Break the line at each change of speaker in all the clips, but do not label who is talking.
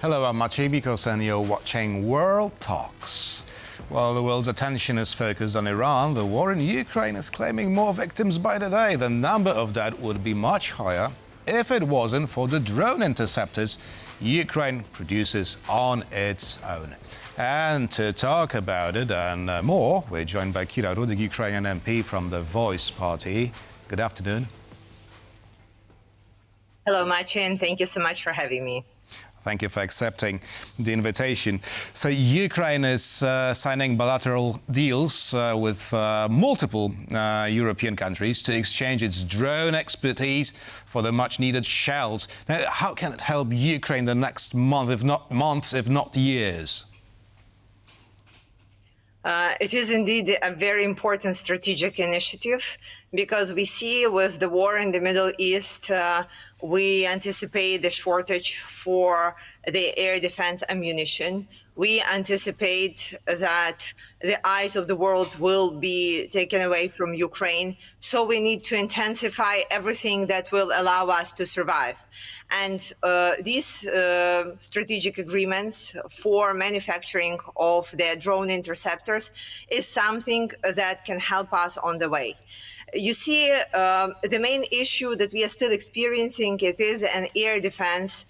Hello, I'm Maciej Bikos and you're watching World Talks. While the world's attention is focused on Iran, the war in Ukraine is claiming more victims by the day. The number of dead would be much higher if it wasn't for the drone interceptors Ukraine produces on its own. And to talk about it and more, we're joined by Kira Rudik, Ukrainian MP from the Voice Party. Good afternoon.
Hello, Maciej, and thank you so much for having me.
Thank you for accepting the invitation. So Ukraine is signing bilateral deals with multiple European countries to exchange its drone expertise for the much-needed shells. Now, how can it help Ukraine the next month, if not years?
It is indeed a very important strategic initiative because we see with the war in the Middle East, we anticipate the shortage for the air defense ammunition. We anticipate that the eyes of the world will be taken away from Ukraine. So we need to intensify everything that will allow us to survive. And these strategic agreements for manufacturing of the drone interceptors is something that can help us on the way. You see, the main issue that we are still experiencing, it is an air defense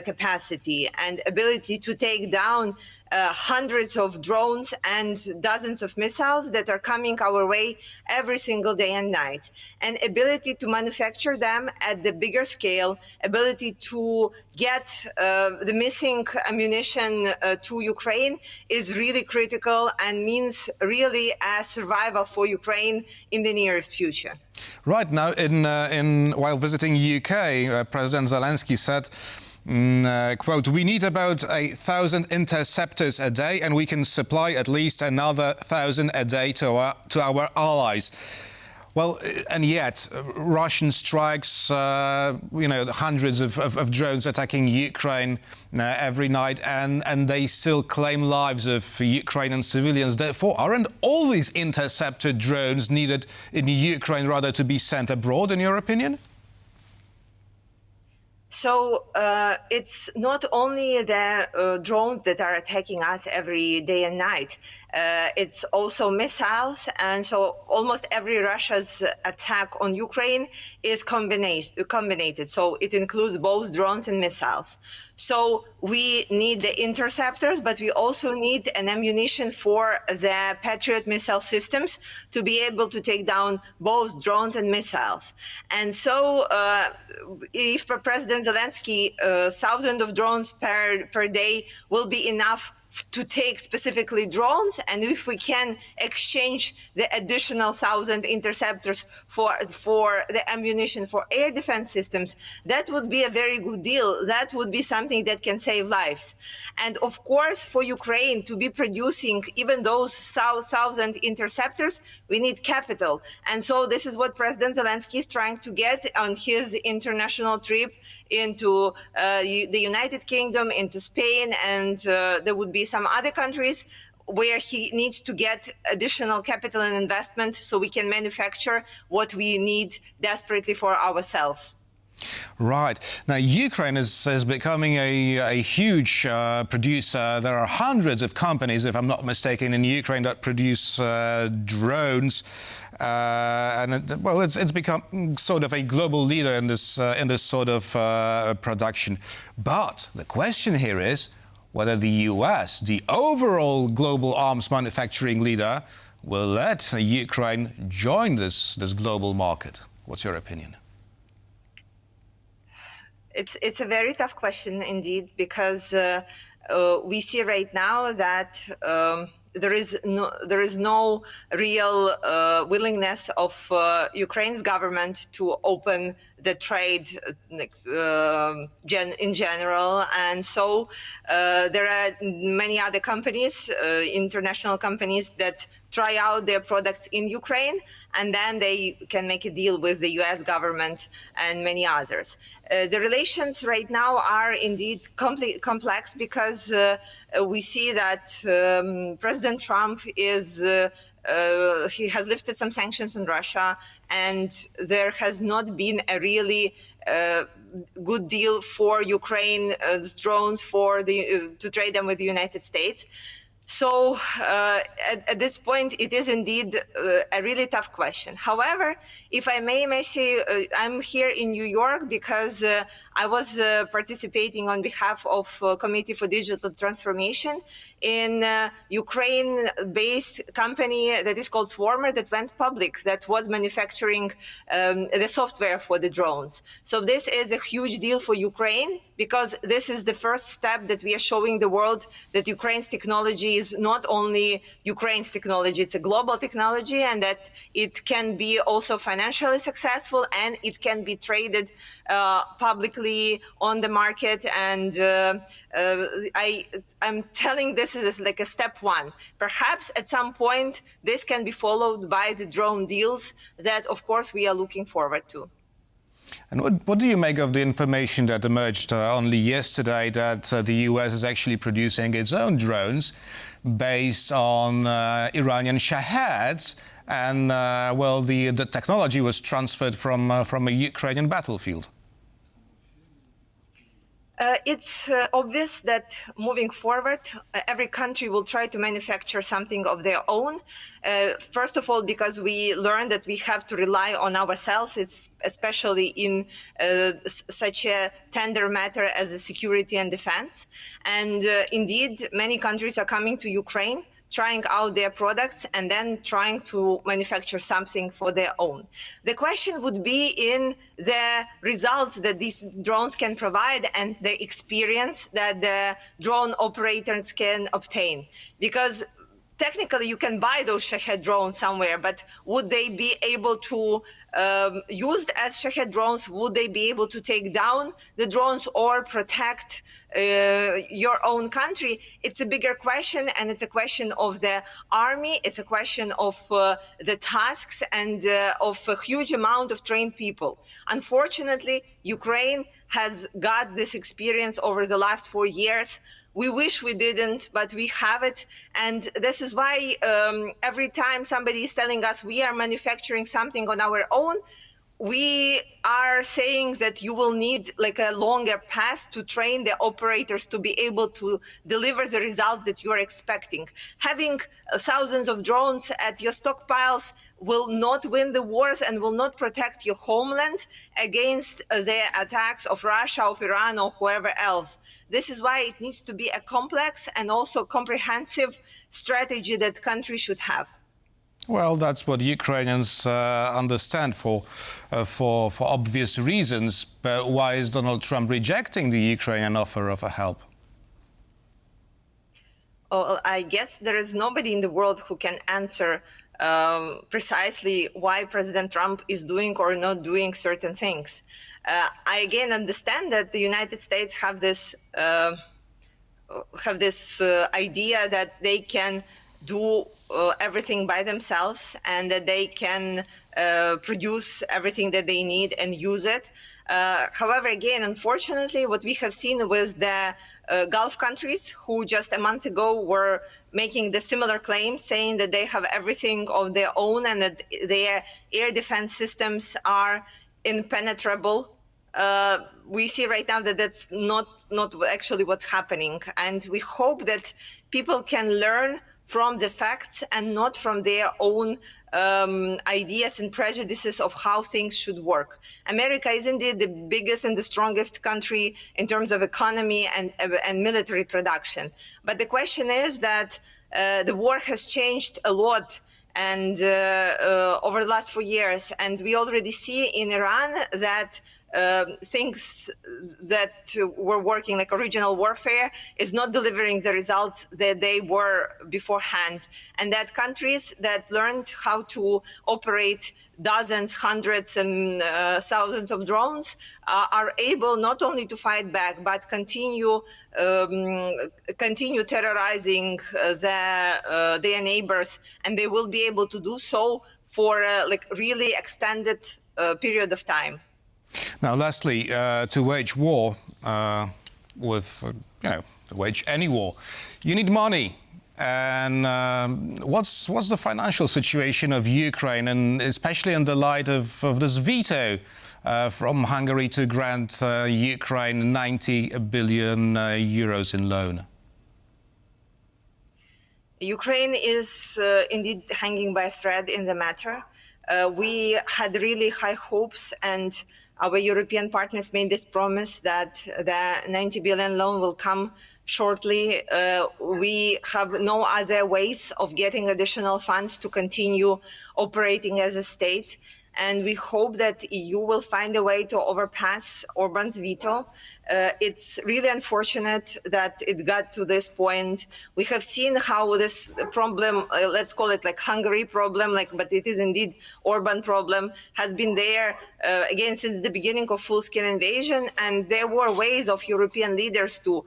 capacity and ability to take down hundreds of drones and dozens of missiles that are coming our way every single day and night. And ability to manufacture them at the bigger scale, ability to get the missing ammunition to Ukraine is really critical and means really a survival for Ukraine in the nearest future.
Right now, while visiting UK, President Zelenskyy said, quote, "We need about 1,000 interceptors a day, and we can supply at least another 1,000 a day to our allies." Well, and yet Russian strikes, hundreds of drones attacking Ukraine every night, and they still claim lives of Ukrainian civilians. Therefore, aren't all these interceptor drones needed in Ukraine rather to be sent abroad, in your opinion?
So it's not only the drones that are attacking us every day and night. It's also missiles. And so almost every Russia's attack on Ukraine is combined. So it includes both drones and missiles. So we need the interceptors, but we also need an ammunition for the Patriot missile systems to be able to take down both drones and missiles. And so if President Zelenskyy, thousands of drones per day will be enough to take specifically drones, and if we can exchange the additional 1,000 interceptors for the ammunition for air defense systems, that would be a very good deal. That would be something that can save lives. And of course, for Ukraine to be producing even those 1,000 interceptors, we need capital. And so this is what President Zelenskyy is trying to get on his international trip into the United Kingdom, into Spain, and there would be some other countries where he needs to get additional capital and investment so we can manufacture what we need desperately for ourselves.
Right. Now, Ukraine is becoming a huge producer. There are hundreds of companies, if I'm not mistaken, in Ukraine that produce drones. It's become sort of a global leader in this sort of production. But the question here is whether the US, the overall global arms manufacturing leader, will let Ukraine join this global market. What's your opinion?
It's a very tough question indeed, because we see right now that there is no real willingness of Ukraine's government to open the trade in general. And so there are many other companies, international companies, that try out their products in Ukraine, and then they can make a deal with the US government and many others. The relations right now are indeed complex because we see that President Trump he has lifted some sanctions on Russia, and there has not been a really good deal for Ukraine drones to trade them with the United States. So at this point, it is indeed a really tough question. However, if I may say, I'm here in New York because I was participating on behalf of Committee for Digital Transformation in a Ukraine-based company that is called Swarmer that went public, that was manufacturing the software for the drones. So this is a huge deal for Ukraine, because this is the first step that we are showing the world that Ukraine's technology is not only Ukraine's technology, it's a global technology, and that it can be also financially successful and it can be traded publicly on the market. And I'm telling this is like a step one. Perhaps at some point this can be followed by the drone deals that, of course, we are looking forward to.
And what do you make of the information that emerged only yesterday that the US is actually producing its own drones based on Iranian Shaheeds, and well, the technology was transferred from a Ukrainian battlefield?
It's obvious that moving forward, every country will try to manufacture something of their own. First of all, because we learned that we have to rely on ourselves, especially in such a tender matter as a security and defense. And indeed, many countries are coming to Ukraine, trying out their products and then trying to manufacture something for their own. The question would be in the results that these drones can provide and the experience that the drone operators can obtain. Because technically you can buy those Shahed drones somewhere, but would they be able to used as Shahed drones, would they be able to take down the drones or protect your own country? It's a bigger question, and it's a question of the army. It's a question of the tasks and of a huge amount of trained people. Unfortunately, Ukraine has got this experience over the last 4 years. We wish we didn't, but we have it. And this is why every time somebody is telling us we are manufacturing something on our own, we are saying that you will need like a longer path to train the operators to be able to deliver the results that you are expecting. Having thousands of drones at your stockpiles will not win the wars and will not protect your homeland against the attacks of Russia, of Iran, or whoever else. This is why it needs to be a complex and also comprehensive strategy that countries should have.
Well, that's what Ukrainians understand for obvious reasons. But why is Donald Trump rejecting the Ukrainian offer of help?
Well, I guess there is nobody in the world who can answer precisely why President Trump is doing or not doing certain things. I again understand that the United States have this idea that they can do everything by themselves and that they can produce everything that they need and use it. However, again, unfortunately, what we have seen with the Gulf countries, who just a month ago were making the similar claim, saying that they have everything of their own and that their air defense systems are impenetrable. We see right now that that's not actually what's happening. And we hope that people can learn from the facts and not from their own ideas and prejudices of how things should work. America is indeed the biggest and the strongest country in terms of economy and military production. But the question is that the war has changed a lot and over the last 4 years. And we already see in Iran that things that were working like original warfare is not delivering the results that they were beforehand, and that countries that learned how to operate dozens, hundreds and thousands of drones are able not only to fight back but continue terrorizing their neighbors, and they will be able to do so for like really extended period of time.
Now, lastly, to wage war to wage any war, you need money. And what's the financial situation of Ukraine, and especially in the light of this veto from Hungary to grant Ukraine 90 billion euros in loan?
Ukraine is indeed hanging by a thread in the matter. We had really high hopes, and our European partners made this promise that the 90 billion loan will come shortly. We have no other ways of getting additional funds to continue operating as a state. And we hope that EU will find a way to overpass Orban's veto. It's really unfortunate that it got to this point. We have seen how this problem, let's call it like Hungary problem, but it is indeed Orban problem, has been there again since the beginning of full-scale invasion. And there were ways of European leaders to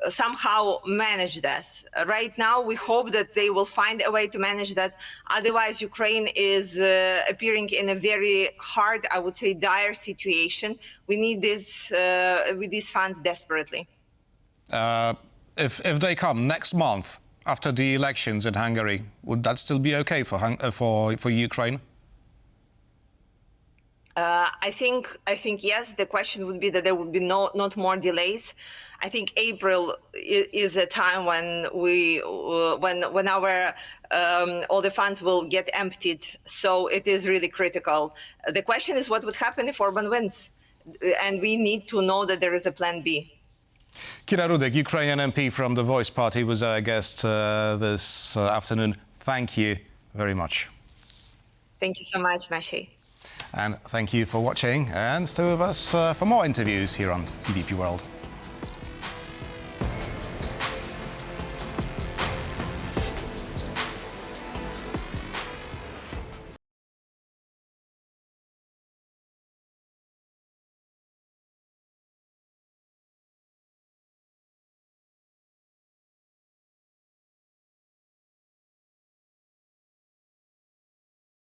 somehow manage this. Right now, we hope that they will find a way to manage that. Otherwise, Ukraine is appearing in a very hard, I would say, dire situation. We need this with these funds desperately.
If they come next month after the elections in Hungary, would that still be okay for Ukraine?
I think yes. The question would be that there would be not more delays. I think April is a time when when our all the funds will get emptied. So it is really critical. The question is what would happen if Orban wins, and we need to know that there is a plan B.
Kira Rudik, Ukrainian MP from the Voice Party, was our guest this afternoon. Thank you very much.
Thank you so much, Maciej.
And thank you for watching, and stay with us for more interviews here on DP World.